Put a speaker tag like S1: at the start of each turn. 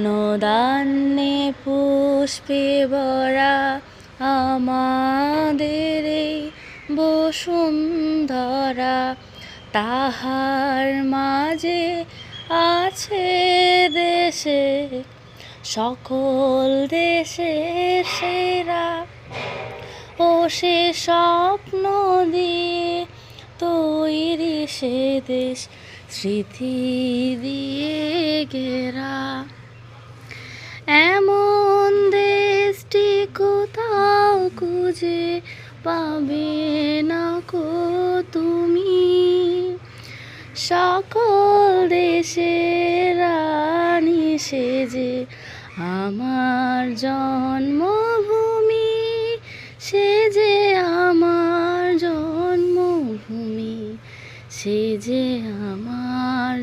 S1: অনুদানে পুষ্পে ভরা আমাদের এই বসুন্ধরা, তাহার মাঝে আছে দেশে সকল দেশের সেরা। ও সে স্বপ্ন দিয়ে তৈরি সে দেশ, স্মৃতি দিয়ে ঘেরা। এমন দেশটি কোথাও খুঁজে পাবে না কো তুমি, সকল দেশের রানী সেজে আমার জন্মভূমি, সে যে আমার জন্মভূমি, সে যে আমার